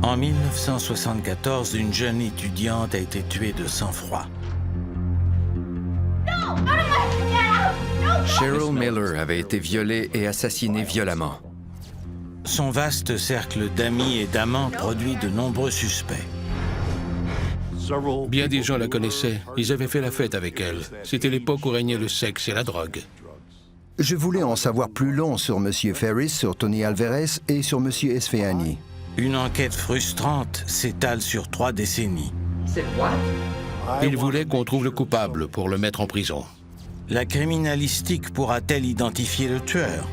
En 1974, une jeune étudiante a été tuée de sang-froid. Cheryl Miller avait été violée et assassinée violemment. Son vaste cercle d'amis et d'amants produit de nombreux suspects. Bien des gens la connaissaient. Ils avaient fait la fête avec elle. C'était l'époque où régnait le sexe et la drogue. Je voulais en savoir plus long sur M. Ferris, sur Tony Alvarez et sur M. Esfeani. Une enquête frustrante s'étale sur 3 décennies. Ils voulaient qu'on trouve le coupable pour le mettre en prison. La criminalistique pourra-t-elle identifier le tueur?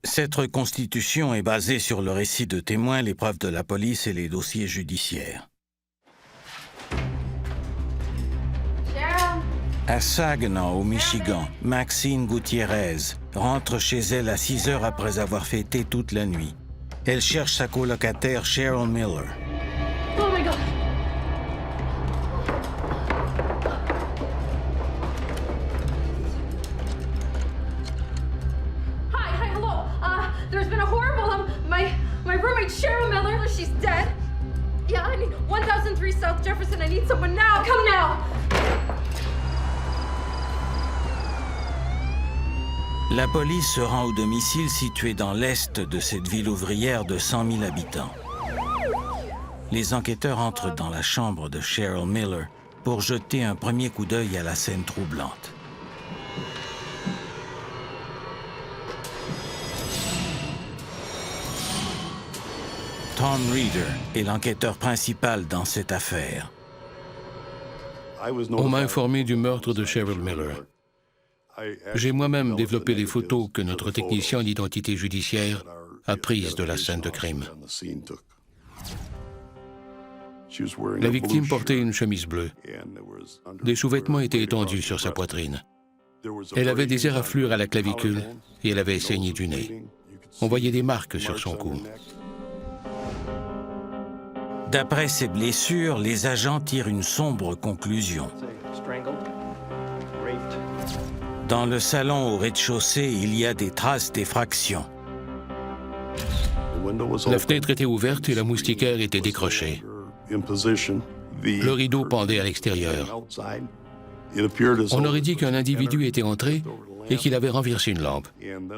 Cette reconstitution est basée sur le récit de témoins, les preuves de la police et les dossiers judiciaires. À Saginaw, au Michigan, Maxine Gutiérrez rentre chez elle à 6 heures après avoir fêté toute la nuit. Elle cherche sa colocataire Cheryl Miller. Oh my God. Hi, hello. There's been a horrible, my roommate Cheryl Miller, she's dead. Yeah, I need 1003 South Jefferson. I need someone now. Come now. La police se rend au domicile situé dans l'est de cette ville ouvrière de 100 000 habitants. Les enquêteurs entrent dans la chambre de Cheryl Miller pour jeter un premier coup d'œil à la scène troublante. Tom Reeder est l'enquêteur principal dans cette affaire. On m'a informé du meurtre de Cheryl Miller. J'ai moi-même développé les photos que notre technicien d'identité judiciaire a prises de la scène de crime. La victime portait une chemise bleue. Des sous-vêtements étaient étendus sur sa poitrine. Elle avait des éraflures à la clavicule et elle avait saigné du nez. On voyait des marques sur son cou. D'après ces blessures, les agents tirent une sombre conclusion. Dans le salon au rez-de-chaussée, il y a des traces d'effraction. La fenêtre était ouverte et la moustiquaire était décrochée. Le rideau pendait à l'extérieur. On aurait dit qu'un individu était entré et qu'il avait renversé une lampe.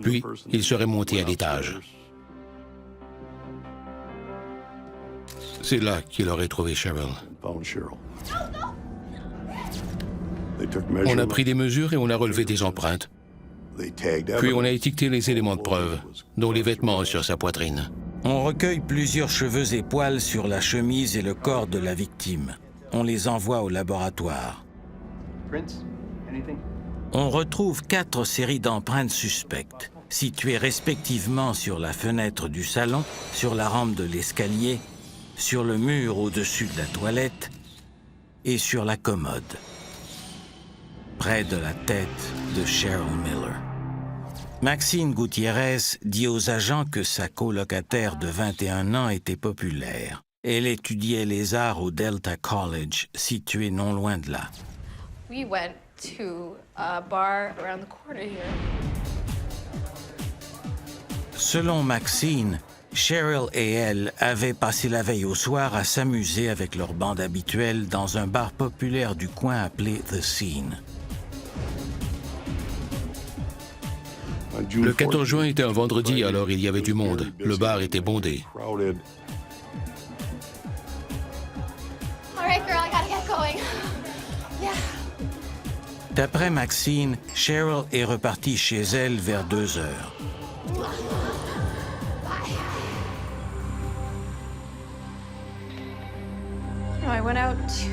Puis, il serait monté à l'étage. C'est là qu'il aurait trouvé Cheryl. On a pris des mesures et on a relevé des empreintes. Puis on a étiqueté les éléments de preuve, dont les vêtements sur sa poitrine. On recueille plusieurs cheveux et poils sur la chemise et le corps de la victime. On les envoie au laboratoire. On retrouve 4 séries d'empreintes suspectes, situées respectivement sur la fenêtre du salon, sur la rampe de l'escalier, sur le mur au-dessus de la toilette et sur la commode, près de la tête de Cheryl Miller. Maxine Gutiérrez dit aux agents que sa colocataire de 21 ans était populaire. Elle étudiait les arts au Delta College, situé non loin de là. We went to a bar around the corner here. Selon Maxine, Cheryl et elle avaient passé la veille au soir à s'amuser avec leur bande habituelle dans un bar populaire du coin appelé The Scene. Le 14 juin était un vendredi, alors il y avait du monde. Le bar était bondé. All right, girl, I gotta get going. Yeah. D'après Maxine, Cheryl est repartie chez elle vers 2 heures. I went out to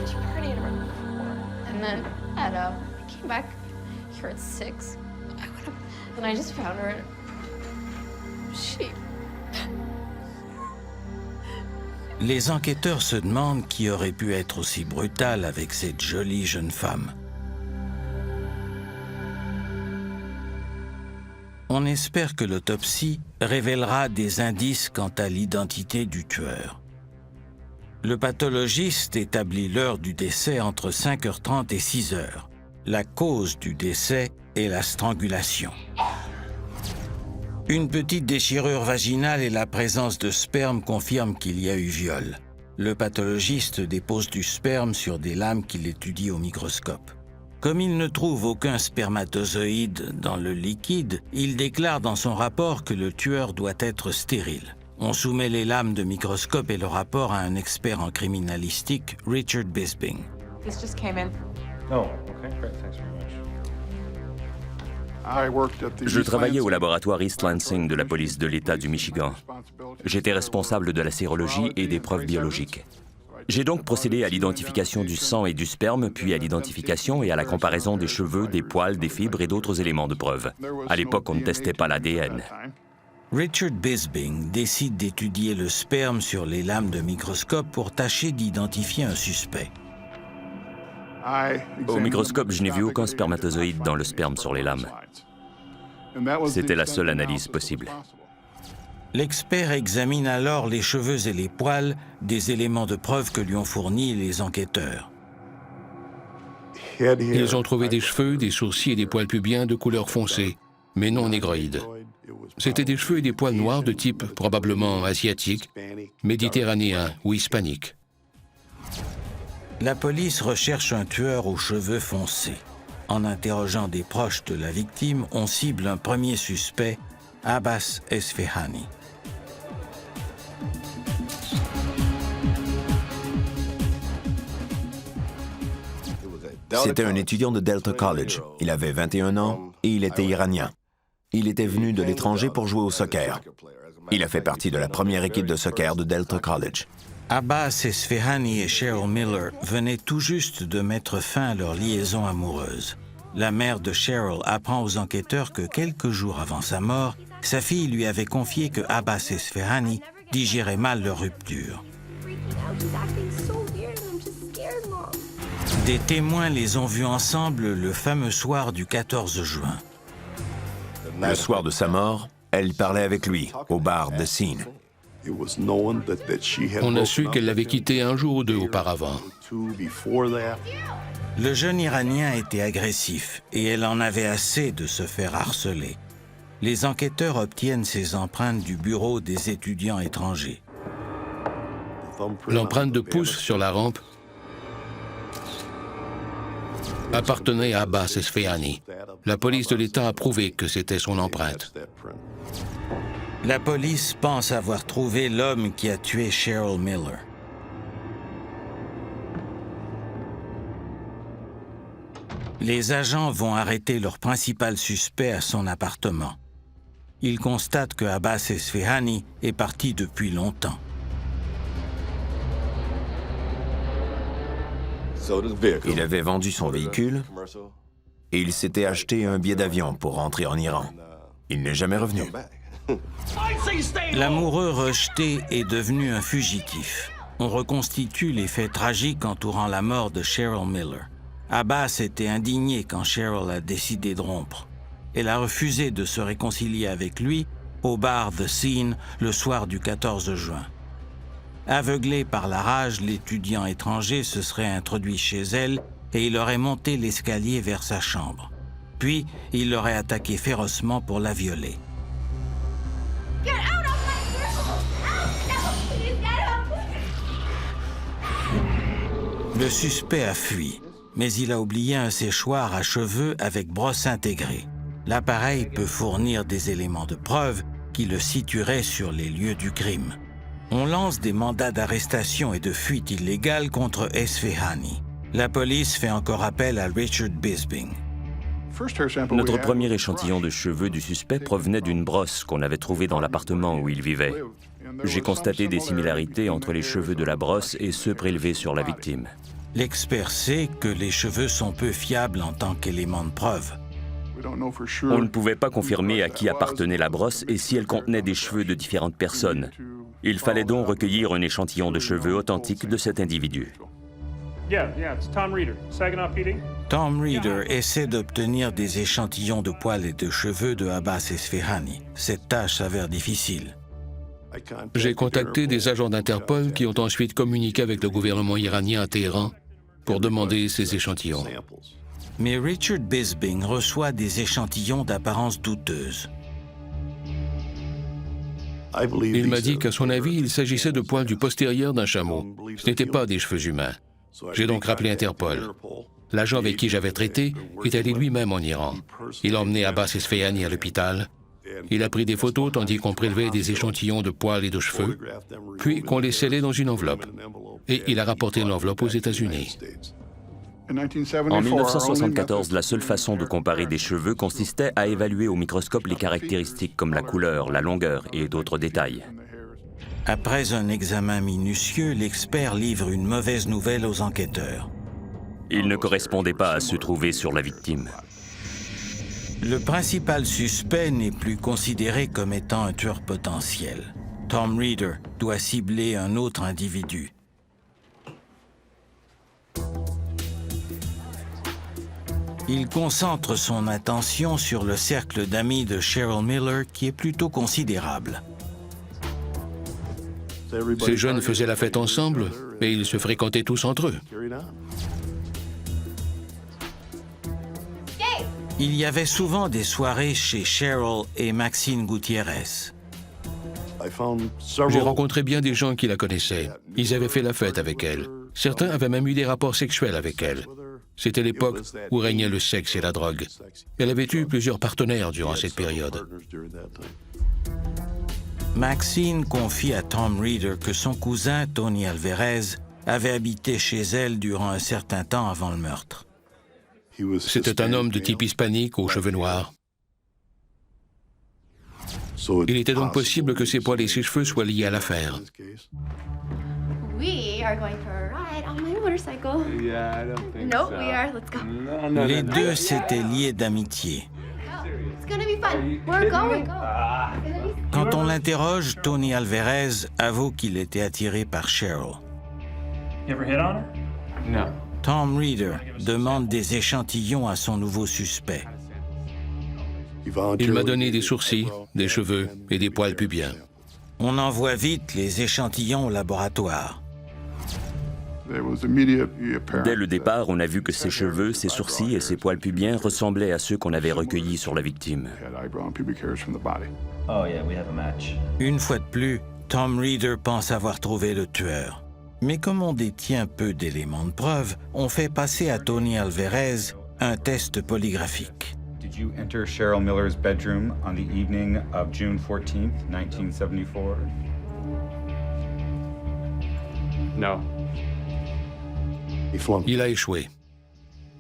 the party at around 4, and then I came back here at 6. I went up, and I just found her. Les enquêteurs se demandent qui aurait pu être aussi brutal avec cette jolie jeune femme. On espère que l'autopsie révélera des indices quant à l'identité du tueur. Le pathologiste établit l'heure du décès entre 5h30 et 6h. La cause du décès est la strangulation. Une petite déchirure vaginale et la présence de sperme confirment qu'il y a eu viol. Le pathologiste dépose du sperme sur des lames qu'il étudie au microscope. Comme il ne trouve aucun spermatozoïde dans le liquide, il déclare dans son rapport que le tueur doit être stérile. On soumet les lames de microscope et le rapport à un expert en criminalistique, Richard Bisping. This just came in. Oh, okay, great, thanks very much. Je travaillais au laboratoire East Lansing de la police de l'État du Michigan. J'étais responsable de la sérologie et des preuves biologiques. J'ai donc procédé à l'identification du sang et du sperme, puis à l'identification et à la comparaison des cheveux, des poils, des fibres et d'autres éléments de preuve. À l'époque, on ne testait pas l'ADN. Richard Bisping décide d'étudier le sperme sur les lames de microscope pour tâcher d'identifier un suspect. Au microscope, je n'ai vu aucun spermatozoïde dans le sperme sur les lames. C'était la seule analyse possible. L'expert examine alors les cheveux et les poils, des éléments de preuve que lui ont fournis les enquêteurs. Ils ont trouvé des cheveux, des sourcils et des poils pubiens de couleur foncée, mais non négroïdes. C'étaient des cheveux et des poils noirs de type probablement asiatique, méditerranéen ou hispanique. La police recherche un tueur aux cheveux foncés. En interrogeant des proches de la victime, on cible un premier suspect, Abbas Esfahani. C'était un étudiant de Delta College. Il avait 21 ans et il était iranien. Il était venu de l'étranger pour jouer au soccer. Il a fait partie de la première équipe de soccer de Delta College. Abbas Esfahani et Cheryl Miller venaient tout juste de mettre fin à leur liaison amoureuse. La mère de Cheryl apprend aux enquêteurs que quelques jours avant sa mort, sa fille lui avait confié que Abbas Esfahani digérait mal leur rupture. Des témoins les ont vus ensemble le fameux soir du 14 juin. Le soir de sa mort, elle parlait avec lui au bar The Scene. On a su qu'elle l'avait quitté un jour ou deux auparavant. Le jeune Iranien était agressif et elle en avait assez de se faire harceler. Les enquêteurs obtiennent ses empreintes du bureau des étudiants étrangers. L'empreinte de pouce sur la rampe appartenait à Abbas Esfahani. La police de l'État a prouvé que c'était son empreinte. La police pense avoir trouvé l'homme qui a tué Cheryl Miller. Les agents vont arrêter leur principal suspect à son appartement. Ils constatent que Abbas Esfahani est parti depuis longtemps. Il avait vendu son véhicule et il s'était acheté un billet d'avion pour rentrer en Iran. Il n'est jamais revenu. L'amoureux rejeté est devenu un fugitif. On reconstitue les faits tragiques entourant la mort de Cheryl Miller. Abbas était indigné quand Cheryl a décidé de rompre. Elle a refusé de se réconcilier avec lui au bar The Scene le soir du 14 juin. Aveuglé par la rage, l'étudiant étranger se serait introduit chez elle et il aurait monté l'escalier vers sa chambre. Puis, il l'aurait attaquée férocement pour la violer. Get out of my room! No, please get out! Le suspect a fui, mais il a oublié un séchoir à cheveux avec brosse intégrée. L'appareil peut fournir des éléments de preuve qui le situeraient sur les lieux du crime. On lance des mandats d'arrestation et de fuite illégale contre Esfahani. La police fait encore appel à Richard Bisping. Notre premier échantillon de cheveux du suspect provenait d'une brosse qu'on avait trouvée dans l'appartement où il vivait. J'ai constaté des similarités entre les cheveux de la brosse et ceux prélevés sur la victime. L'expert sait que les cheveux sont peu fiables en tant qu'élément de preuve. On ne pouvait pas confirmer à qui appartenait la brosse et si elle contenait des cheveux de différentes personnes. Il fallait donc recueillir un échantillon de cheveux authentique de cet individu. Yeah, it's Tom Reeder, Saginaw PD. Tom Reeder essaie d'obtenir des échantillons de poils et de cheveux de Abbas Esfahani. Cette tâche s'avère difficile. J'ai contacté des agents d'Interpol qui ont ensuite communiqué avec le gouvernement iranien à Téhéran pour demander ces échantillons. Mais Richard Bisbing reçoit des échantillons d'apparence douteuse. Il m'a dit qu'à son avis, il s'agissait de poils du postérieur d'un chameau. Ce n'était pas des cheveux humains. J'ai donc rappelé Interpol. L'agent avec qui j'avais traité est allé lui-même en Iran. Il a emmené Abbas Esfahani à l'hôpital. Il a pris des photos tandis qu'on prélevait des échantillons de poils et de cheveux, puis qu'on les scellait dans une enveloppe. Et il a rapporté l'enveloppe aux États-Unis. En 1974, la seule façon de comparer des cheveux consistait à évaluer au microscope les caractéristiques comme la couleur, la longueur et d'autres détails. Après un examen minutieux, l'expert livre une mauvaise nouvelle aux enquêteurs. Il ne correspondait pas à se trouver sur la victime. Le principal suspect n'est plus considéré comme étant un tueur potentiel. Tom Reeder doit cibler un autre individu. Il concentre son attention sur le cercle d'amis de Cheryl Miller qui est plutôt considérable. Ces jeunes faisaient la fête ensemble, mais ils se fréquentaient tous entre eux. Il y avait souvent des soirées chez Cheryl et Maxine Gutiérrez. J'ai rencontré bien des gens qui la connaissaient. Ils avaient fait la fête avec elle. Certains avaient même eu des rapports sexuels avec elle. C'était l'époque où régnait le sexe et la drogue. Elle avait eu plusieurs partenaires durant cette période. Maxine confie à Tom Reeder que son cousin, Tony Alvarez, avait habité chez elle durant un certain temps avant le meurtre. C'était un homme de type hispanique aux cheveux noirs. Il était donc possible que ses poils et ses cheveux soient liés à l'affaire. We are going for a ride on my motorcycle. Yeah, I don't think Nope, so. we are. Let's go. Les deux s'étaient liés d'amitié. It's gonna be fun. We're going. Quand on l'interroge, Tony Alvarez avoue qu'il était attiré par Cheryl. You ever hit on her? No. Tom Reeder demande des échantillons à son nouveau suspect. Il m'a donné des sourcils, des cheveux et des poils pubiens. On envoie vite les échantillons au laboratoire. Dès le départ, on a vu que ses cheveux, ses sourcils et ses poils pubiens ressemblaient à ceux qu'on avait recueillis sur la victime. Une fois de plus, Tom Reeder pense avoir trouvé le tueur. Mais comme on détient peu d'éléments de preuve, on fait passer à Tony Alvarez un test polygraphique. Did you enter Cheryl Miller's bedroom on the evening of June 14th, 1974? No. Il a échoué.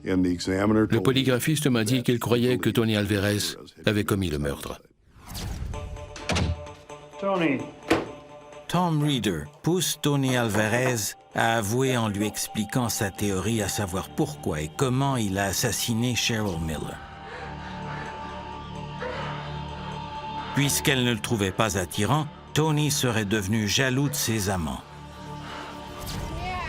Le polygraphiste m'a dit qu'il croyait que Tony Alvarez avait commis le meurtre. Tony. Tom Reeder pousse Tony Alvarez à avouer en lui expliquant sa théorie, à savoir pourquoi et comment il a assassiné Cheryl Miller. Puisqu'elle ne le trouvait pas attirant, Tony serait devenu jaloux de ses amants.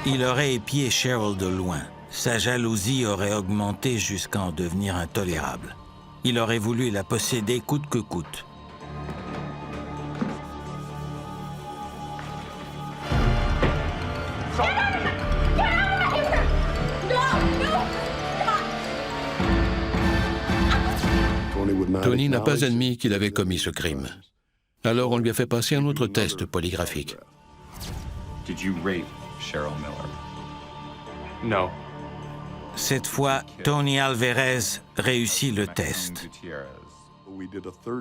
Il aurait épié Cheryl de loin. Sa jalousie aurait augmenté jusqu'à en devenir intolérable. Il aurait voulu la posséder coûte que coûte. Tony n'a pas admis qu'il avait commis ce crime. Alors on lui a fait passer un autre test polygraphique. Did you rape Cheryl Miller? No. Cette fois, Tony Alvarez réussit le test.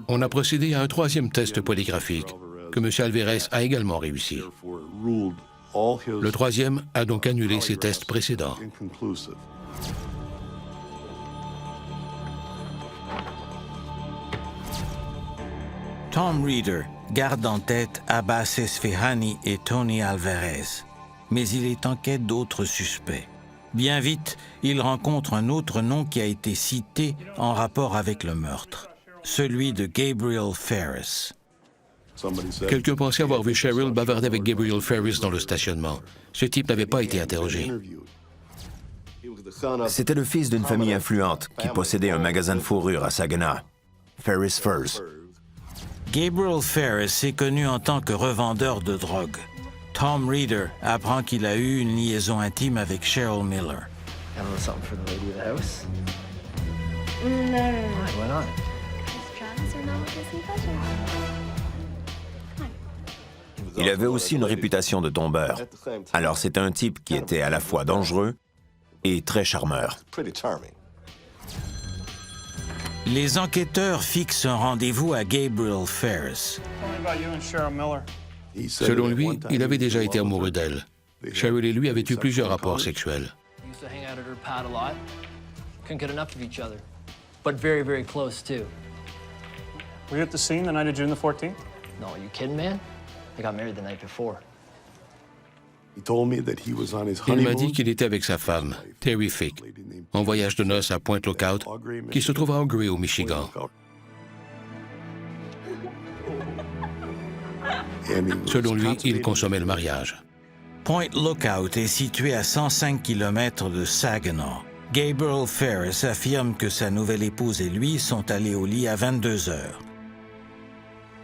On a procédé à un troisième test polygraphique, que M. Alvarez a également réussi. Le troisième a donc annulé ses tests précédents. Tom Reeder garde en tête Abbas Esfahani et Tony Alvarez, mais il est en quête d'autres suspects. Bien vite, il rencontre un autre nom qui a été cité en rapport avec le meurtre, celui de Gabriel Ferris. Quelqu'un pensait avoir vu Cheryl bavarder avec Gabriel Ferris dans le stationnement. Ce type n'avait pas été interrogé. C'était le fils d'une famille influente qui possédait un magasin de fourrure à Saginaw, Ferris Furs. Gabriel Ferris est connu en tant que revendeur de drogue. Tom Reeder apprend qu'il a eu une liaison intime avec Cheryl Miller. Il avait aussi une réputation de tombeur. Alors c'était un type qui était à la fois dangereux et très charmeur. Les enquêteurs fixent un rendez-vous à Gabriel Ferris. Selon lui, il avait déjà été amoureux d'elle. Cheryl et lui avaient eu plusieurs rapports sexuels. Were you at the scene the night of June the 14th? No, are you kidding, man? I got married the night before. Il m'a dit qu'il était avec sa femme, Terry Fick, en voyage de noces à Point Lookout, qui se trouve à Augrey, au Michigan. Selon lui, il consommait le mariage. Point Lookout est situé à 105 km de Saginaw. Gabriel Ferris affirme que sa nouvelle épouse et lui sont allés au lit à 22 heures.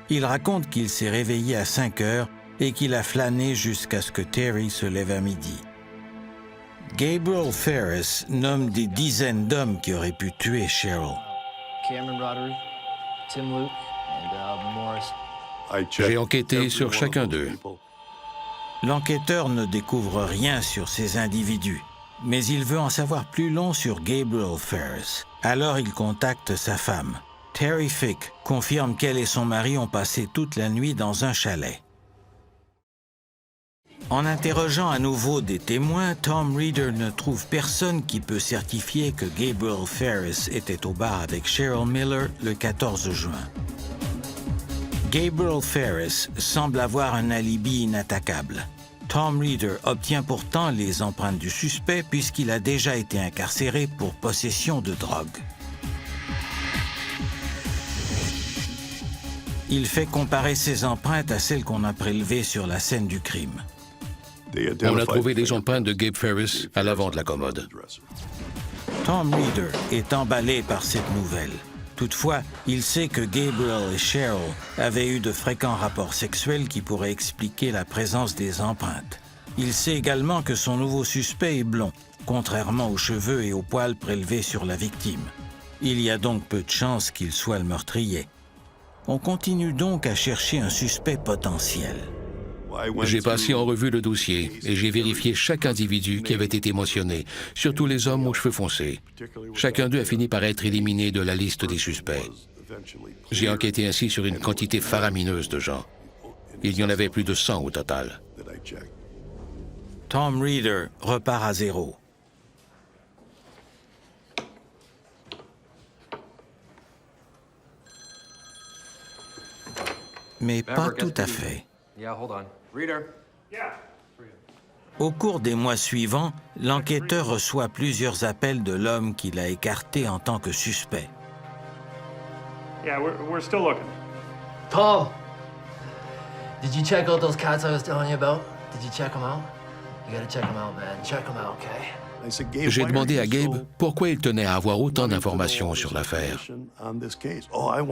Il raconte qu'il s'est réveillé à 5 heures et qu'il a flâné jusqu'à ce que Terry se lève à midi. Gabriel Ferris nomme des dizaines d'hommes qui auraient pu tuer Cheryl. Cameron Roderick, Tim Luke, and Morris. J'ai enquêté sur chacun d'eux. L'enquêteur ne découvre rien sur ces individus, mais il veut en savoir plus long sur Gabriel Ferris. Alors il contacte sa femme. Terry Fick confirme qu'elle et son mari ont passé toute la nuit dans un chalet. En interrogeant à nouveau des témoins, Tom Reeder ne trouve personne qui peut certifier que Gabriel Ferris était au bar avec Cheryl Miller le 14 juin. Gabriel Ferris semble avoir un alibi inattaquable. Tom Reeder obtient pourtant les empreintes du suspect puisqu'il a déjà été incarcéré pour possession de drogue. Il fait comparer ces empreintes à celles qu'on a prélevées sur la scène du crime. On a trouvé des empreintes de Gabe Ferris à l'avant de la commode. Tom Reeder est emballé par cette nouvelle. Toutefois, il sait que Gabriel et Cheryl avaient eu de fréquents rapports sexuels qui pourraient expliquer la présence des empreintes. Il sait également que son nouveau suspect est blond, contrairement aux cheveux et aux poils prélevés sur la victime. Il y a donc peu de chances qu'il soit le meurtrier. On continue donc à chercher un suspect potentiel. J'ai passé en revue le dossier et j'ai vérifié chaque individu qui avait été mentionné, surtout les hommes aux cheveux foncés. Chacun d'eux a fini par être éliminé de la liste des suspects. J'ai enquêté ainsi sur une quantité faramineuse de gens. Il y en avait plus de 100 au total. Tom Reeder repart à zéro. Mais pas tout à fait. Au cours des mois suivants, l'enquêteur reçoit plusieurs appels de l'homme qu'il a écarté en tant que suspect. Yeah, we're still looking. Tom! Did you check out those cats I was telling you about? Did you check them out? You gotta check them out, man. Check them out, okay? J'ai demandé à Gabe pourquoi il tenait à avoir autant d'informations sur l'affaire.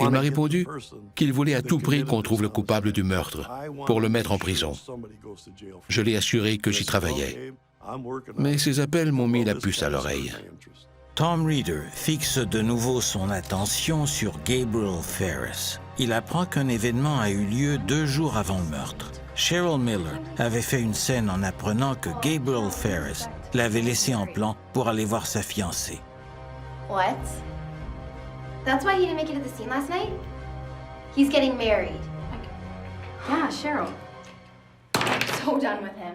Il m'a répondu qu'il voulait à tout prix qu'on trouve le coupable du meurtre pour le mettre en prison. Je l'ai assuré que j'y travaillais. Mais ces appels m'ont mis la puce à l'oreille. Tom Reeder fixe de nouveau son attention sur Gabriel Ferris. Il apprend qu'un événement a eu lieu 2 jours avant le meurtre. Cheryl Miller avait fait une scène en apprenant que Gabriel Ferris l'avait laissé en plan pour aller voir sa fiancée. What? That's why he didn't make it to the scene last night? He's getting married. Yeah, Cheryl. So done with him.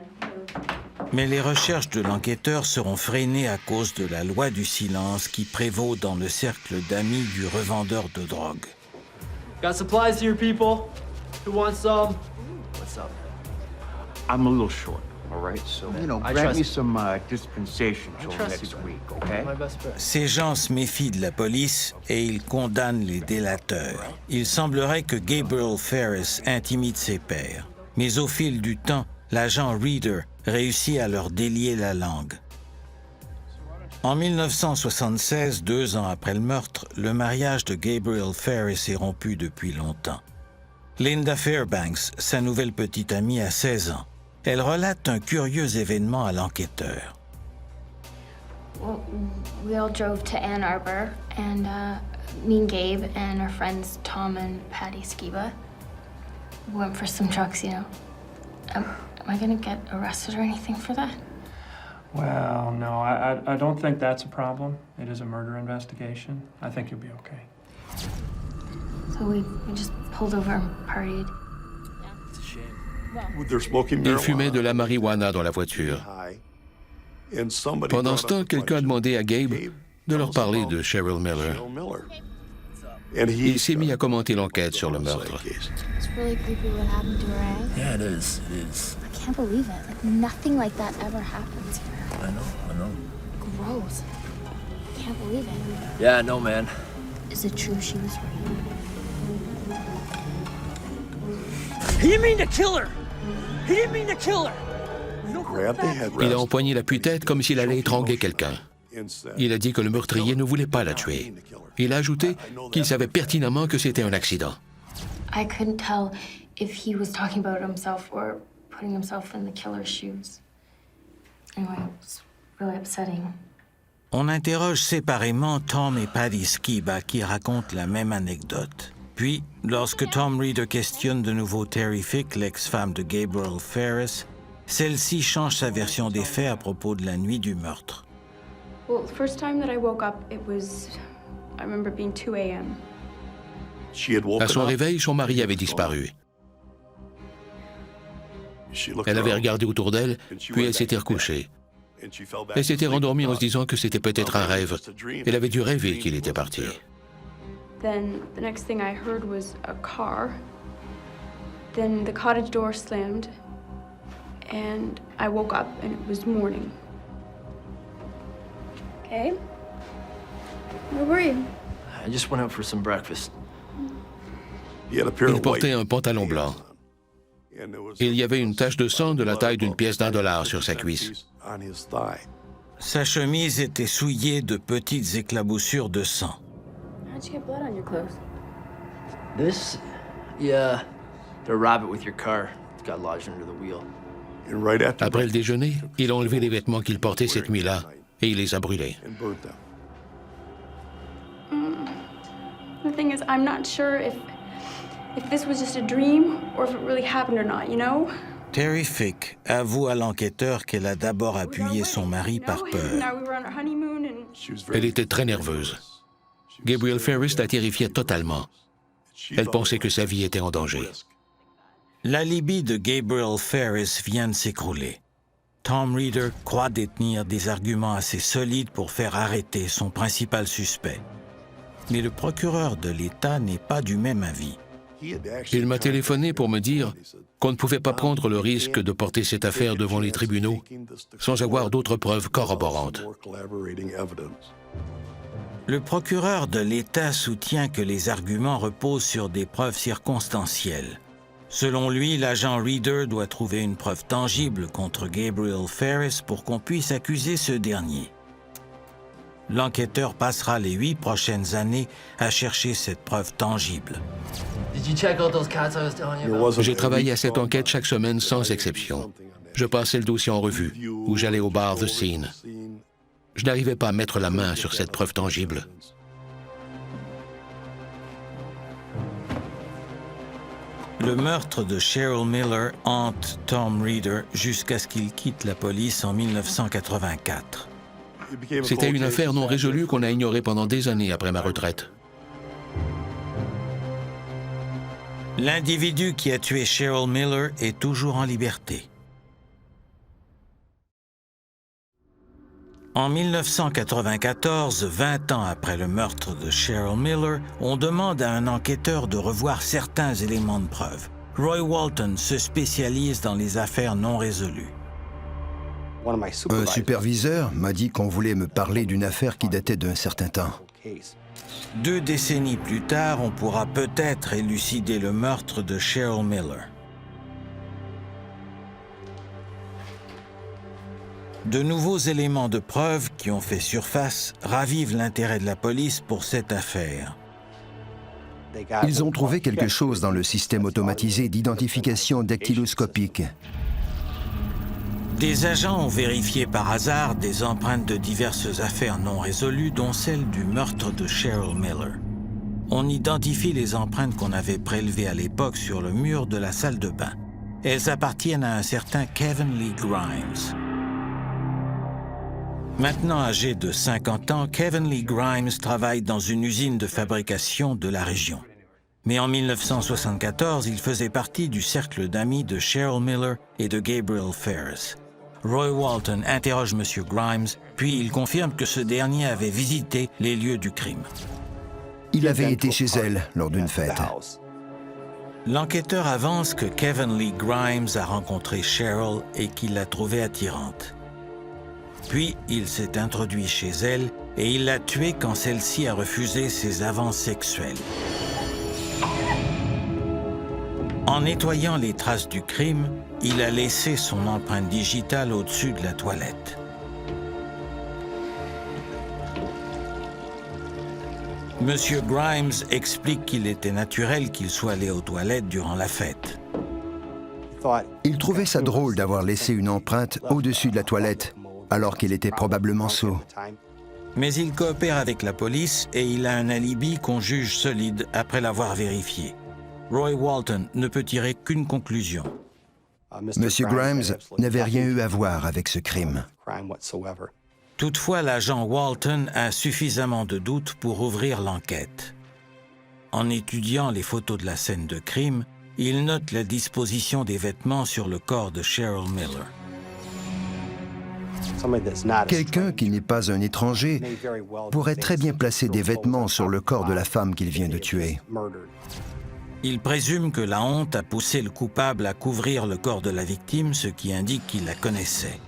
Mais les recherches de l'enquêteur seront freinées à cause de la loi du silence qui prévaut dans le cercle d'amis du revendeur de drogue. Got supplies here, people. Who wants some? What's up? I'm a little short, all right? So, I grant trust me some dispensation till trust next you, week, bro. okay? My best bet. Ces gens se méfient de la police et ils condamnent les délateurs. Il semblerait que Gabriel Ferris intimide ses pairs. Mais au fil du temps, l'agent Reeder réussit à leur délier la langue. En 1976, 2 ans après le meurtre, le mariage de Gabriel Ferris est rompu depuis longtemps. Linda Fairbanks, sa nouvelle petite amie, a 16 ans. Elle relate un curieux événement à l'enquêteur. Well, we all drove to Ann Arbor, and me and Gabe and our friends Tom and Patty Skiba went for some drugs, you know. Am I gonna get arrested or anything for that? Well, no, I don't think that's a problem. It is a murder investigation. I think you'll be okay. So we just pulled over and partied. Ils fumaient de la marijuana dans la voiture. Pendant ce temps, quelqu'un a demandé à Gabe de leur parler de Cheryl Miller. Il s'est mis à commenter l'enquête sur le meurtre. It's really creepy what happened to her, eh? Yeah, it is. I can't believe it. Like, nothing like that ever happens here. I know. Gross. I can't believe it. Yeah, no, man. Is it true she was raped? He didn't mean to kill her! He didn't mean to kill her! Il a empoigné la tue-tête comme s'il allait étrangler quelqu'un. Il a dit que le meurtrier ne voulait pas la tuer. Il a ajouté qu'il savait pertinemment que c'était un accident. I couldn't tell if he was talking about himself or putting himself in the killer's shoes. Anyway, it was really upsetting. On interroge séparément Tom et Patty Skiba qui racontent la même anecdote. Puis, lorsque Tom Reader questionne de nouveau Terry Fick, l'ex-femme de Gabriel Ferris, celle-ci change sa version des faits à propos de la nuit du meurtre. Well, the first time that I woke up, I remember being 2 a.m. À son réveil, son mari avait disparu. Elle avait regardé autour d'elle, puis elle s'était recouchée. Elle s'était rendormie en se disant que c'était peut-être un rêve. Elle avait dû rêver qu'il était parti. Then the next thing I heard was a car. Then the cottage door slammed, and I woke up and it was morning. Okay? Where were you? I just went out for some breakfast. Il portait un pantalon blanc. Il y avait une tache de sang de la taille d'une pièce d'$1 sur sa cuisse. Sa chemise était souillée de petites éclaboussures de sang. How'd you get blood on your clothes? This? Yeah. The rabbit with your car. It got lodged under the wheel. Après le déjeuner, il a enlevé les vêtements qu'il portait cette nuit-là et il les a brûlés. The thing is, I'm not sure if this was just a dream or if it really happened or not, you know? Terry Fick avoue à l'enquêteur qu'elle a d'abord appuyé son mari par peur. Now we were on our honeymoon and... Elle était très nerveuse. Gabriel Ferris la terrifiait totalement. Elle pensait que sa vie était en danger. L'alibi de Gabriel Ferris vient de s'écrouler. Tom Reader croit détenir des arguments assez solides pour faire arrêter son principal suspect. Mais le procureur de l'État n'est pas du même avis. Il m'a téléphoné pour me dire qu'on ne pouvait pas prendre le risque de porter cette affaire devant les tribunaux sans avoir d'autres preuves corroborantes. Le procureur de l'État soutient que les arguments reposent sur des preuves circonstancielles. Selon lui, l'agent Reader doit trouver une preuve tangible contre Gabriel Ferris pour qu'on puisse accuser ce dernier. L'enquêteur passera les 8 prochaines années à chercher cette preuve tangible. J'ai travaillé à cette enquête chaque semaine sans exception. Je passais le dossier en revue, ou j'allais au bar The Scene. Je n'arrivais pas à mettre la main sur cette preuve tangible. Le meurtre de Cheryl Miller hante Tom Reader jusqu'à ce qu'il quitte la police en 1984. C'était une affaire non résolue qu'on a ignorée pendant des années après ma retraite. L'individu qui a tué Cheryl Miller est toujours en liberté. En 1994, 20 ans après le meurtre de Cheryl Miller, on demande à un enquêteur de revoir certains éléments de preuve. Roy Walton se spécialise dans les affaires non résolues. Un superviseur m'a dit qu'on voulait me parler d'une affaire qui datait d'un certain temps. 2 décennies plus tard, on pourra peut-être élucider le meurtre de Cheryl Miller. De nouveaux éléments de preuve qui ont fait surface ravivent l'intérêt de la police pour cette affaire. Ils ont trouvé quelque chose dans le système automatisé d'identification dactyloscopique. Des agents ont vérifié par hasard des empreintes de diverses affaires non résolues, dont celle du meurtre de Cheryl Miller. On identifie les empreintes qu'on avait prélevées à l'époque sur le mur de la salle de bain. Elles appartiennent à un certain Kevin Lee Grimes. Maintenant âgé de 50 ans, Kevin Lee Grimes travaille dans une usine de fabrication de la région. Mais en 1974, il faisait partie du cercle d'amis de Cheryl Miller et de Gabriel Ferris. Roy Walton interroge M. Grimes, puis il confirme que ce dernier avait visité les lieux du crime. Il avait été chez elle lors d'une fête. L'enquêteur avance que Kevin Lee Grimes a rencontré Cheryl et qu'il l'a trouvée attirante. Puis, il s'est introduit chez elle et il l'a tuée quand celle-ci a refusé ses avances sexuelles. En nettoyant les traces du crime, il a laissé son empreinte digitale au-dessus de la toilette. Monsieur Grimes explique qu'il était naturel qu'il soit allé aux toilettes durant la fête. Il trouvait ça drôle d'avoir laissé une empreinte au-dessus de la toilette, alors qu'il était probablement saoul. Mais il coopère avec la police et il a un alibi qu'on juge solide après l'avoir vérifié. Roy Walton ne peut tirer qu'une conclusion. Monsieur Grimes n'avait rien eu à voir avec ce crime. Toutefois, l'agent Walton a suffisamment de doutes pour ouvrir l'enquête. En étudiant les photos de la scène de crime, il note la disposition des vêtements sur le corps de Cheryl Miller. Quelqu'un qui n'est pas un étranger pourrait très bien placer des vêtements sur le corps de la femme qu'il vient de tuer. Il présume que la honte a poussé le coupable à couvrir le corps de la victime, ce qui indique qu'il la connaissait.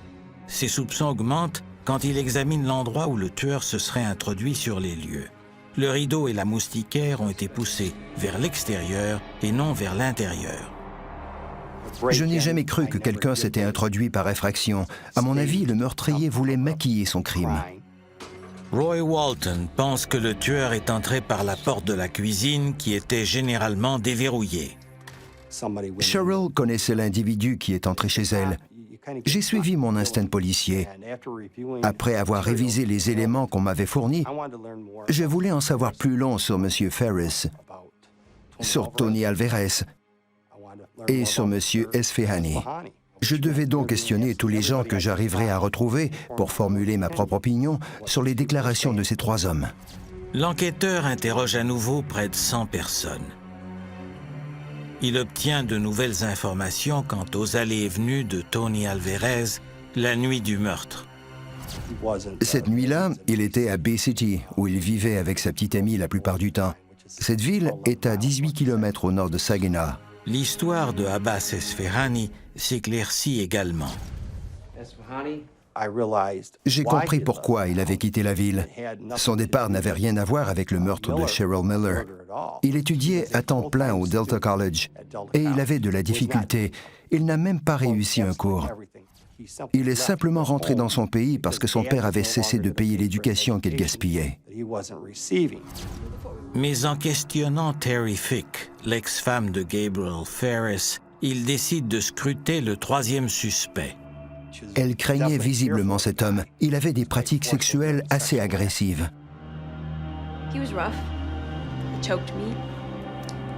Ses soupçons augmentent quand il examine l'endroit où le tueur se serait introduit sur les lieux. Le rideau et la moustiquaire ont été poussés vers l'extérieur et non vers l'intérieur. Je n'ai jamais cru que quelqu'un s'était introduit par effraction. À mon avis, le meurtrier voulait maquiller son crime. Roy Walton pense que le tueur est entré par la porte de la cuisine qui était généralement déverrouillée. Cheryl connaissait l'individu qui est entré chez elle. J'ai suivi mon instinct policier. Après avoir révisé les éléments qu'on m'avait fournis, je voulais en savoir plus long sur M. Ferris, sur Tony Alvarez et sur M. Esfahani. Je devais donc questionner tous les gens que j'arriverais à retrouver pour formuler ma propre opinion sur les déclarations de ces trois hommes. L'enquêteur interroge à nouveau près de 100 personnes. Il obtient de nouvelles informations quant aux allées et venues de Tony Alvarez la nuit du meurtre. Cette nuit-là, il était à Bay City, où il vivait avec sa petite amie la plupart du temps. Cette ville est à 18 km au nord de Saginaw. L'histoire de Abbas Esfahani s'éclaircit également. J'ai compris pourquoi il avait quitté la ville. Son départ n'avait rien à voir avec le meurtre de Cheryl Miller. Il étudiait à temps plein au Delta College et il avait de la difficulté. Il n'a même pas réussi un cours. Il est simplement rentré dans son pays parce que son père avait cessé de payer l'éducation qu'il gaspillait. Mais en questionnant Terry Fick, l'ex-femme de Gabriel Ferris, il décide de scruter le troisième suspect. Elle craignait visiblement cet homme. Il avait des pratiques sexuelles assez agressives. He was rough. He choked me,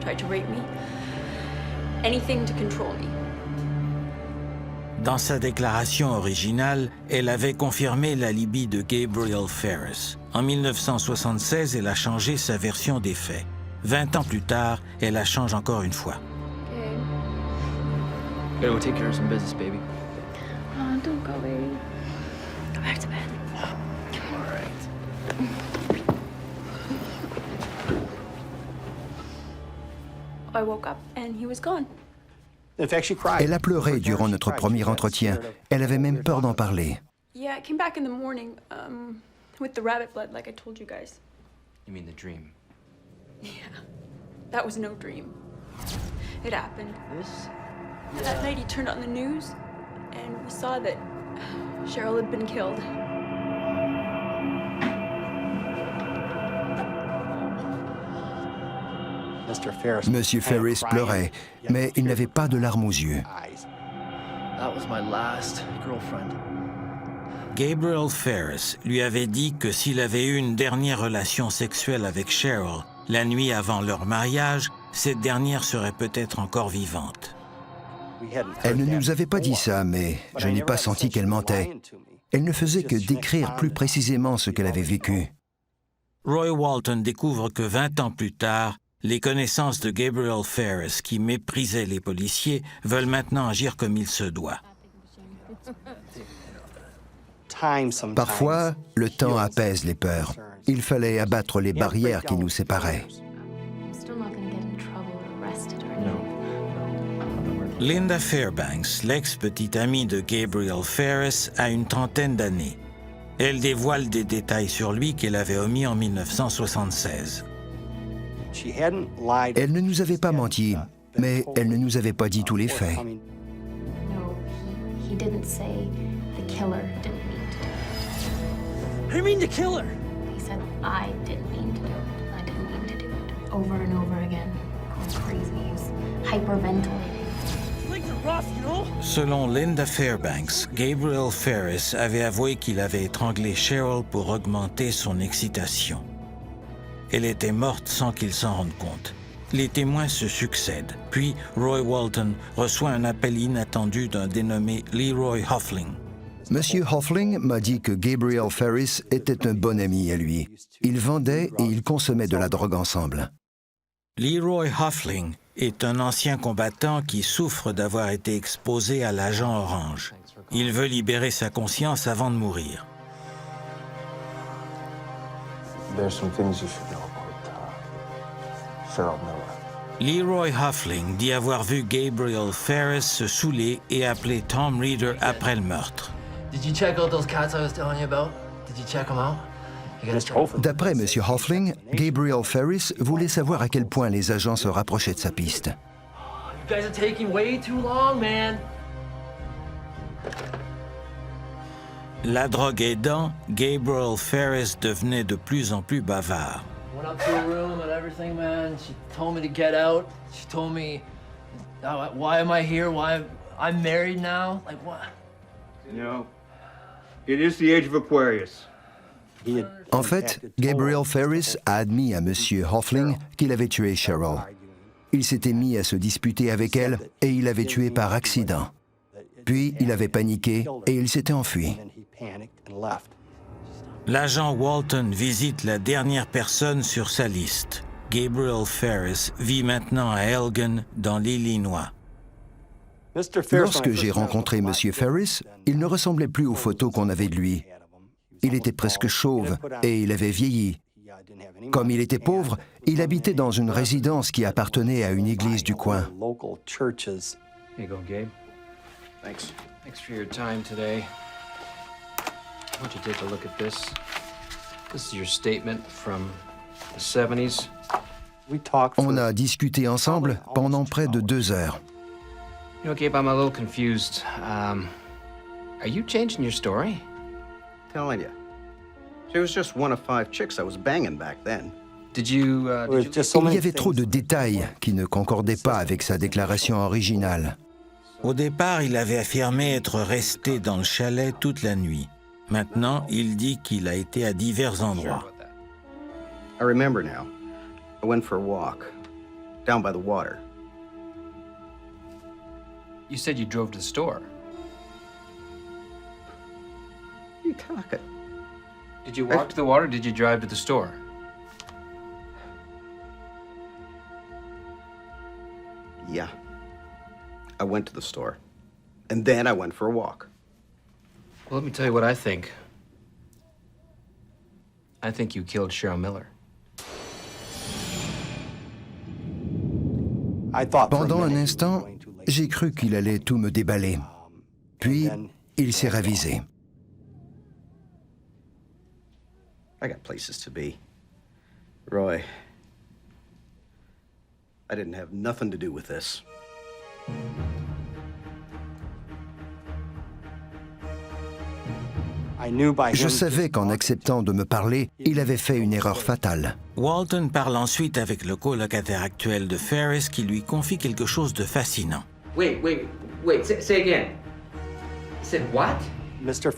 tried to rape me. Anything to control me. Dans sa déclaration originale, elle avait confirmé l'alibi de Gabriel Ferris. En 1976, elle a changé sa version des faits. 20 ans plus tard, elle la change encore une fois. Gotta go take care of some business, baby. Oh, don't go, baby. Go back to bed. All right. I woke up and he was gone. Elle a pleuré durant notre premier entretien. Elle avait même peur d'en parler. Yeah, I came back in the morning with the rabbit blood like I told you guys. You mean the dream? Yeah, that was no dream. It happened. This? That night he turned on the news and we saw that Cheryl had been killed. Monsieur Ferris pleurait, mais il n'avait pas de larmes aux yeux. That was my last girlfriend. Gabriel Ferris lui avait dit que s'il avait eu une dernière relation sexuelle avec Cheryl la nuit avant leur mariage, cette dernière serait peut-être encore vivante. Elle ne nous avait pas dit ça, mais je n'ai pas senti qu'elle mentait. Elle ne faisait que décrire plus précisément ce qu'elle avait vécu. Roy Walton découvre que 20 ans plus tard, les connaissances de Gabriel Ferris, qui méprisait les policiers, veulent maintenant agir comme il se doit. Parfois, le temps apaise les peurs. Il fallait abattre les barrières qui nous séparaient. Linda Fairbanks, l'ex-petite amie de Gabriel Ferris, a une trentaine d'années. Elle dévoile des détails sur lui qu'elle avait omis en 1976. Elle ne nous avait pas menti, mais elle ne nous avait pas dit tous les faits. No, he didn't say the killer didn't mean to do it. I didn't mean to kill her. He said, I didn't mean to do it. I didn't mean to do it. Over and over again. Going crazy. He was hyperventilating. Things are rough, you know? Selon Linda Fairbanks, Gabriel Ferris avait avoué qu'il avait étranglé Cheryl pour augmenter son excitation. Elle était morte sans qu'il s'en rende compte. Les témoins se succèdent. Puis Roy Walton reçoit un appel inattendu d'un dénommé Leroy Hoffling. Monsieur Hoffling m'a dit que Gabriel Ferris était un bon ami à lui. Ils vendaient et ils consommaient de la drogue ensemble. Leroy Hoffling est un ancien combattant qui souffre d'avoir été exposé à l'agent orange. Il veut libérer sa conscience avant de mourir. There's some things you should know about Cheryl Miller. Leroy Hoffling dit avoir vu Gabriel Ferris se saouler et appeler Tom Reeder après le meurtre. Did you check out those cats I was telling you about? Did you check them out? D'après M. Hoffling, Gabriel Ferris voulait savoir à quel point les agents se rapprochaient de sa piste. You guys are taking way too long, man. La drogue aidant, Gabriel Ferris devenait de plus en plus bavard. Went up to her room and everything, man. She told me to get out. She told me, why am I here? Why I'm married now? Like what? You know, it is the age of Aquarius. En fait, Gabriel Ferris a admis à M. Hoffling qu'il avait tué Cheryl. Il s'était mis à se disputer avec elle et il l'avait tuée par accident. Puis il avait paniqué et il s'était enfui. L'agent Walton visite la dernière personne sur sa liste. Gabriel Ferris vit maintenant à Elgin, dans l'Illinois. Lorsque j'ai rencontré M. Ferris, il ne ressemblait plus aux photos qu'on avait de lui. Il était presque chauve et il avait vieilli. Comme il était pauvre, il habitait dans une résidence qui appartenait à une église du coin. Here you go, Gabe. Thanks. Thanks for your time today. Why don't you take a look at this? This is your statement from the 70s. On a discuté ensemble pendant près de 2 heures. You know, Gabe, I'm a little confused. Are you changing your story? Telling you. She was just one of 5 chicks I was banging back then. Did you Il y avait trop de détails qui ne concordaient pas avec sa déclaration originale. Au départ, il avait affirmé être resté dans le chalet toute la nuit. Maintenant, il dit qu'il a été à divers endroits. I remember now. I went for a walk down by the water. You said you drove to the store. What are you talking? Did you walk to the water or did you drive to the store? Yeah. I went to the store. And then I went for a walk. Well, let me tell you what I think. I think you killed Cheryl Miller. Pendant un instant, j'ai cru qu'il allait tout me déballer. Puis, il s'est ravisé. I got places to be. Roy, I didn't have nothing to do with this. Je savais qu'en acceptant de me parler, il avait fait une erreur fatale. Walton parle ensuite avec le colocataire actuel de Ferris qui lui confie quelque chose de fascinant. Wait, say again. You said what?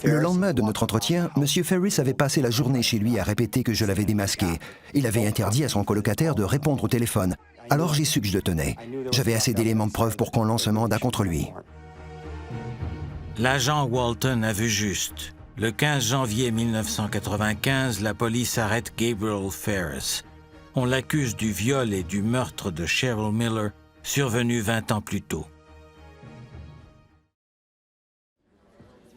Le lendemain de notre entretien, M. Ferris avait passé la journée chez lui à répéter que je l'avais démasqué. Il avait interdit à son colocataire de répondre au téléphone. Alors j'ai su que je le tenais. J'avais assez d'éléments de preuve pour qu'on lance un mandat contre lui. L'agent Walton a vu juste. Le 15 janvier 1995, la police arrête Gabriel Ferris. On l'accuse du viol et du meurtre de Cheryl Miller, survenu 20 ans plus tôt.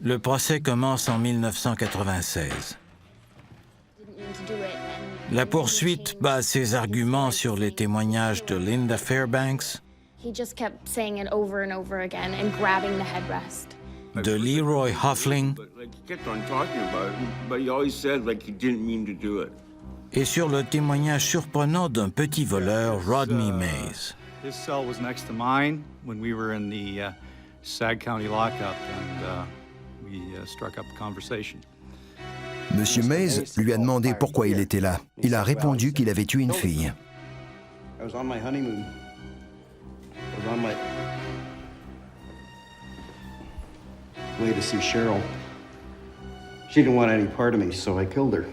Le procès commence en 1996. La poursuite base ses arguments sur les témoignages de Linda Fairbanks, de Leroy Hoffling et sur le témoignage surprenant d'un petit voleur, Rodney Mays. His cell was next to mine when we were in the Sac County lockup, and we struck up a conversation. Monsieur Mays lui a demandé pourquoi il était là. Il a répondu qu'il avait tué une fille. I was on my honeymoon. I was on my way to see Cheryl. She didn't want any part of me, so I killed her.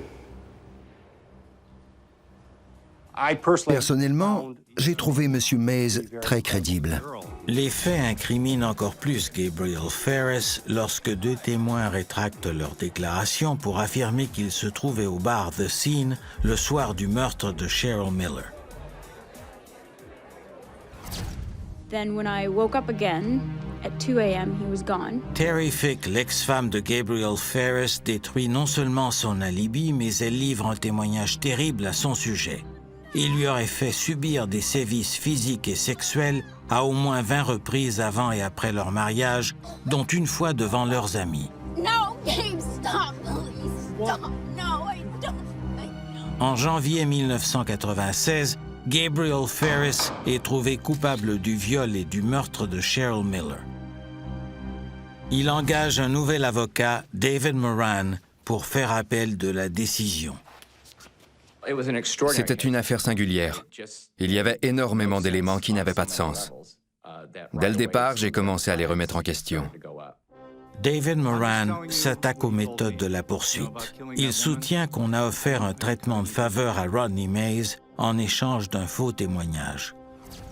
Personnellement, j'ai trouvé M. Mays très crédible. Les faits incriminent encore plus Gabriel Ferris lorsque 2 témoins rétractent leurs déclarations pour affirmer qu'ils se trouvaient au bar The Scene le soir du meurtre de Cheryl Miller. Then when I woke up again, at 2 a.m., he was gone. Terry Fick, l'ex-femme de Gabriel Ferris, détruit non seulement son alibi, mais elle livre un témoignage terrible à son sujet. Il lui aurait fait subir des sévices physiques et sexuels à au moins 20 reprises avant et après leur mariage, dont une fois devant leurs amis. No, Gabe, stop, please, stop. No, I don't. En janvier 1996, Gabriel Ferris est trouvé coupable du viol et du meurtre de Cheryl Miller. Il engage un nouvel avocat, David Moran, pour faire appel de la décision. C'était une affaire singulière. Il y avait énormément d'éléments qui n'avaient pas de sens. Dès le départ, j'ai commencé à les remettre en question. David Moran s'attaque aux méthodes de la poursuite. Il soutient qu'on a offert un traitement de faveur à Rodney Mays en échange d'un faux témoignage.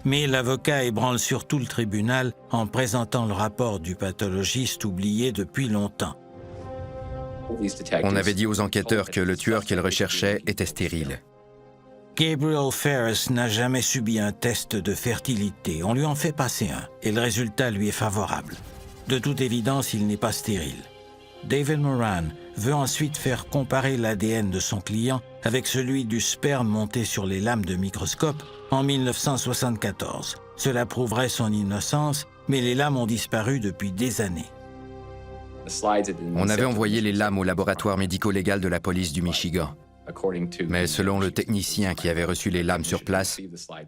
Mais l'avocat ébranle surtout le tribunal en présentant le rapport du pathologiste oublié depuis longtemps. On avait dit aux enquêteurs que le tueur qu'ils recherchaient était stérile. Gabriel Ferris n'a jamais subi un test de fertilité. On lui en fait passer un, et le résultat lui est favorable. De toute évidence, il n'est pas stérile. David Moran veut ensuite faire comparer l'ADN de son client avec celui du sperme monté sur les lames de microscope en 1974. Cela prouverait son innocence, mais les lames ont disparu depuis des années. On avait envoyé les lames au laboratoire médico-légal de la police du Michigan. Mais selon le technicien qui avait reçu les lames sur place,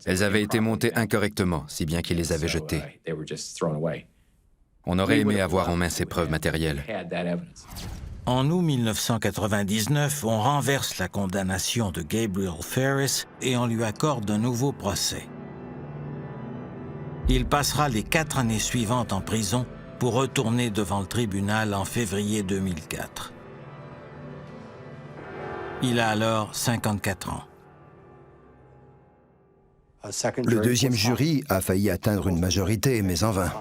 elles avaient été montées incorrectement, si bien qu'il les avait jetées. On aurait aimé avoir en main ces preuves matérielles. En août 1999, on renverse la condamnation de Gabriel Ferris et on lui accorde un nouveau procès. Il passera les 4 années suivantes en prison pour retourner devant le tribunal en février 2004. Il a alors 54 ans. Le deuxième jury a failli atteindre une majorité, mais en vain.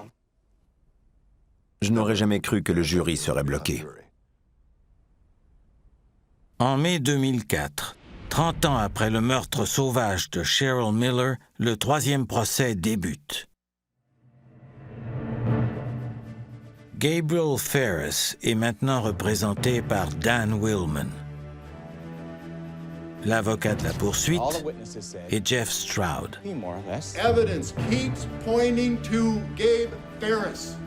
Je n'aurais jamais cru que le jury serait bloqué. En mai 2004, 30 ans après le meurtre sauvage de Cheryl Miller, le 3e procès débute. Gabriel Ferris est maintenant représenté par Dan Willman. L'avocat de la poursuite est Jeff Stroud. Evidence keeps pointing to Gabe Ferris.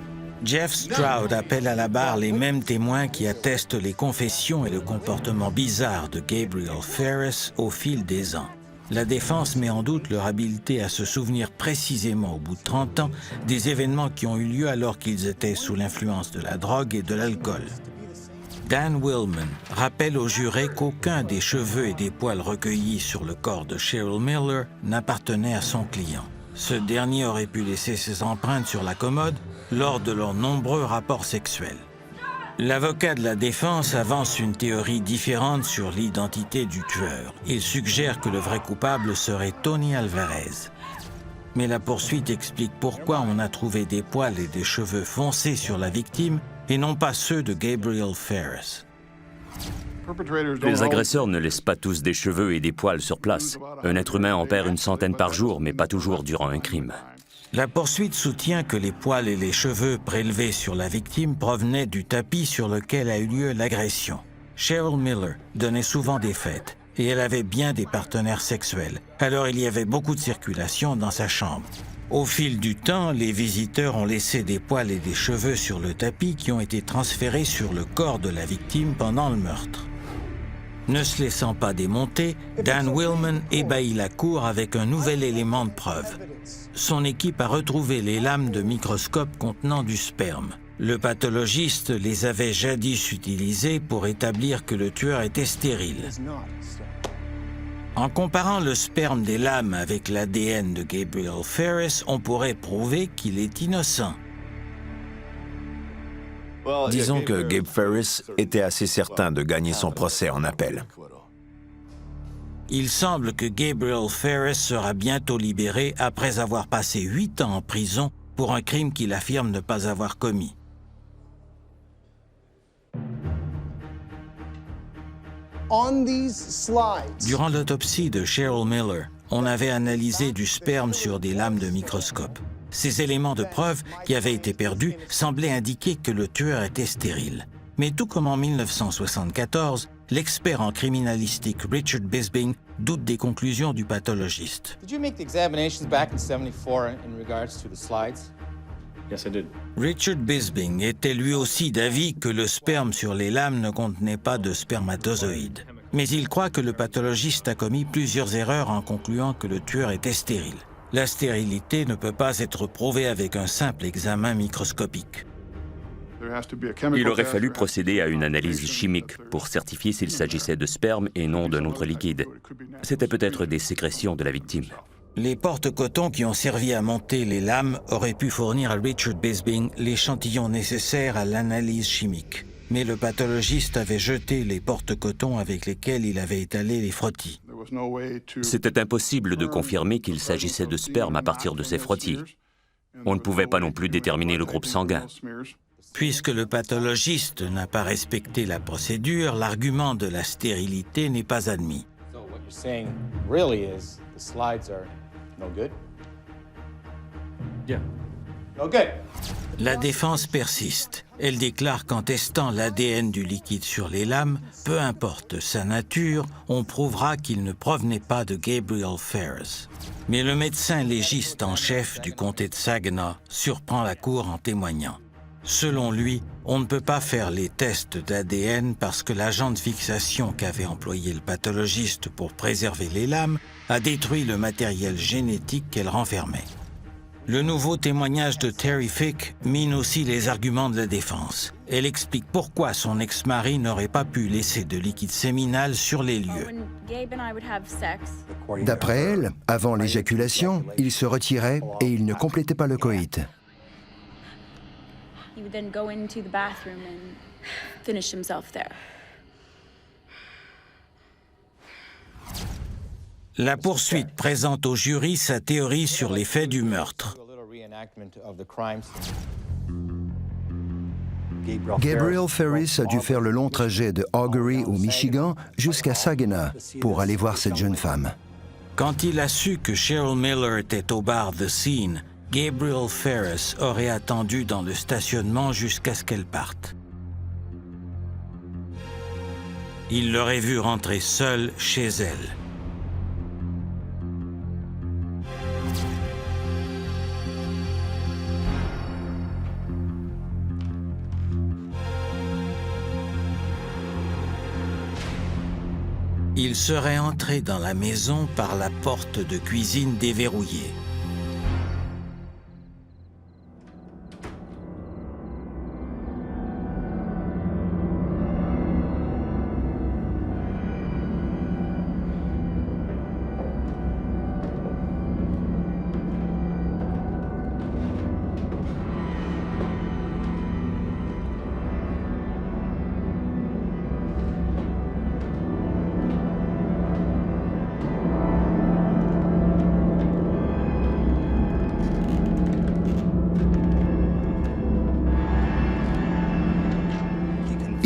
Jeff Stroud appelle à la barre les mêmes témoins qui attestent les confessions et le comportement bizarre de Gabriel Ferris au fil des ans. La défense met en doute leur habileté à se souvenir précisément au bout de 30 ans des événements qui ont eu lieu alors qu'ils étaient sous l'influence de la drogue et de l'alcool. Dan Willman rappelle aux jurés qu'aucun des cheveux et des poils recueillis sur le corps de Cheryl Miller n'appartenait à son client. Ce dernier aurait pu laisser ses empreintes sur la commode lors de leurs nombreux rapports sexuels. L'avocat de la défense avance une théorie différente sur l'identité du tueur. Il suggère que le vrai coupable serait Tony Alvarez. Mais la poursuite explique pourquoi on a trouvé des poils et des cheveux foncés sur la victime et non pas ceux de Gabriel Ferris. Les agresseurs ne laissent pas tous des cheveux et des poils sur place. Un être humain en perd une centaine par jour, mais pas toujours durant un crime. La poursuite soutient que les poils et les cheveux prélevés sur la victime provenaient du tapis sur lequel a eu lieu l'agression. Cheryl Miller donnait souvent des fêtes et elle avait bien des partenaires sexuels. Alors il y avait beaucoup de circulation dans sa chambre. Au fil du temps, les visiteurs ont laissé des poils et des cheveux sur le tapis qui ont été transférés sur le corps de la victime pendant le meurtre. Ne se laissant pas démonter, Dan Willman ébahit la cour avec un nouvel élément de preuve. Son équipe a retrouvé les lames de microscope contenant du sperme. Le pathologiste les avait jadis utilisées pour établir que le tueur était stérile. En comparant le sperme des lames avec l'ADN de Gabriel Ferris, on pourrait prouver qu'il est innocent. Disons que Gabe Ferris était assez certain de gagner son procès en appel. Il semble que Gabriel Ferris sera bientôt libéré après avoir passé 8 ans en prison pour un crime qu'il affirme ne pas avoir commis. Durant l'autopsie de Cheryl Miller, on avait analysé du sperme sur des lames de microscope. Ces éléments de preuve qui avaient été perdus semblaient indiquer que le tueur était stérile. Mais tout comme en 1974, l'expert en criminalistique Richard Bisbing doute des conclusions du pathologiste. Did you make the examinations back in 74 in regards to the slides? Yes, I did. Richard Bisbing était lui aussi d'avis que le sperme sur les lames ne contenait pas de spermatozoïdes. Mais il croit que le pathologiste a commis plusieurs erreurs en concluant que le tueur était stérile. La stérilité ne peut pas être prouvée avec un simple examen microscopique. Il aurait fallu procéder à une analyse chimique pour certifier s'il s'agissait de sperme et non d'un autre liquide. C'était peut-être des sécrétions de la victime. Les porte-cotons qui ont servi à monter les lames auraient pu fournir à Richard Bisbing l'échantillon nécessaire à l'analyse chimique. Mais le pathologiste avait jeté les porte-cotons avec lesquels il avait étalé les frottis. C'était impossible de confirmer qu'il s'agissait de sperme à partir de ces frottis. On ne pouvait pas non plus déterminer le groupe sanguin. Puisque le pathologiste n'a pas respecté la procédure, l'argument de la stérilité n'est pas admis. So what you're saying really is the slides are no good? Yeah. No good. La défense persiste. Elle déclare qu'en testant l'ADN du liquide sur les lames, peu importe sa nature, on prouvera qu'il ne provenait pas de Gabriel Ferris. Mais le médecin légiste en chef du comté de Saginaw surprend la cour en témoignant. Selon lui, on ne peut pas faire les tests d'ADN parce que l'agent de fixation qu'avait employé le pathologiste pour préserver les lames a détruit le matériel génétique qu'elle renfermait. Le nouveau témoignage de Terry Fick mine aussi les arguments de la défense. Elle explique pourquoi son ex-mari n'aurait pas pu laisser de liquide séminal sur les lieux. D'après elle, avant l'éjaculation, il se retirait et il ne complétait pas le coït. He would then go into the bathroom and finish himself there. La poursuite présente au jury sa théorie sur les faits du meurtre. Gabriel Ferris a dû faire le long trajet de Augury au Michigan jusqu'à Saginaw pour aller voir cette jeune femme. Quand il a su que Cheryl Miller était au bar The Scene, Gabriel Ferris aurait attendu dans le stationnement jusqu'à ce qu'elle parte. Il l'aurait vue rentrer seule chez elle. Il serait entré dans la maison par la porte de cuisine déverrouillée.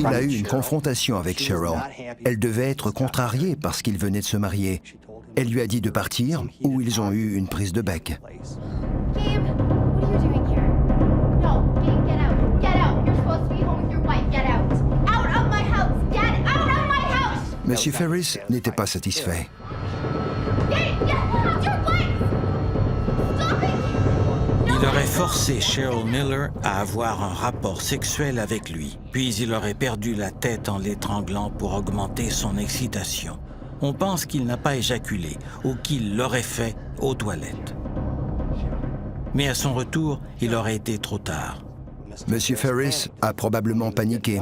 Il a eu une confrontation avec Cheryl. Elle devait être contrariée parce qu'il venait de se marier. Elle lui a dit de partir, où ils ont eu une prise de bec. Gabe, what are you doing here? No, Gabe, get out. Get out. You're supposed to be home with your wife. Get out. Out of my house. Get out of my house. Monsieur Ferris n'était pas satisfait. Gabe, get out. Your wife. Stop it. Il aurait forcé Cheryl Miller à avoir un rapport sexuel avec lui, puis il aurait perdu la tête en l'étranglant pour augmenter son excitation. On pense qu'il n'a pas éjaculé ou qu'il l'aurait fait aux toilettes. Mais à son retour, il aurait été trop tard. Monsieur Ferris a probablement paniqué.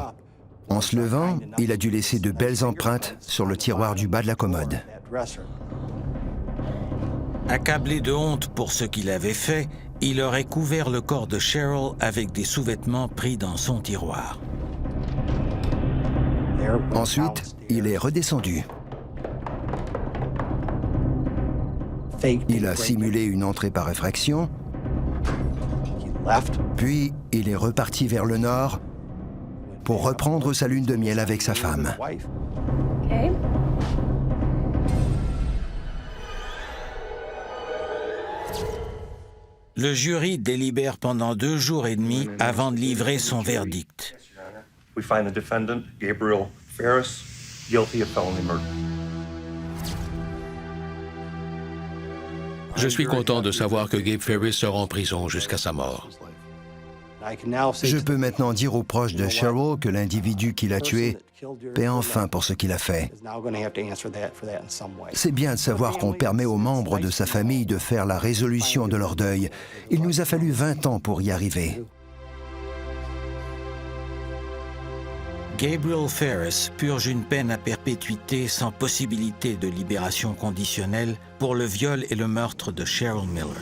En se levant, il a dû laisser de belles empreintes sur le tiroir du bas de la commode. Accablé de honte pour ce qu'il avait fait, il aurait couvert le corps de Cheryl avec des sous-vêtements pris dans son tiroir. Ensuite, il est redescendu. Il a simulé une entrée par effraction, puis il est reparti vers le nord pour reprendre sa lune de miel avec sa femme. Okay. Le jury délibère pendant 2 jours et demi avant de livrer son verdict. We find the defendant, Gabriel Ferris, guilty of felony murder. Je suis content de savoir que Gabe Ferris sera en prison jusqu'à sa mort. Je peux maintenant dire aux proches de Cheryl que l'individu qui l'a tué paie enfin pour ce qu'il a fait. C'est bien de savoir qu'on permet aux membres de sa famille de faire la résolution de leur deuil. Il nous a fallu 20 ans pour y arriver. Gabriel Ferris purge une peine à perpétuité sans possibilité de libération conditionnelle pour le viol et le meurtre de Cheryl Miller.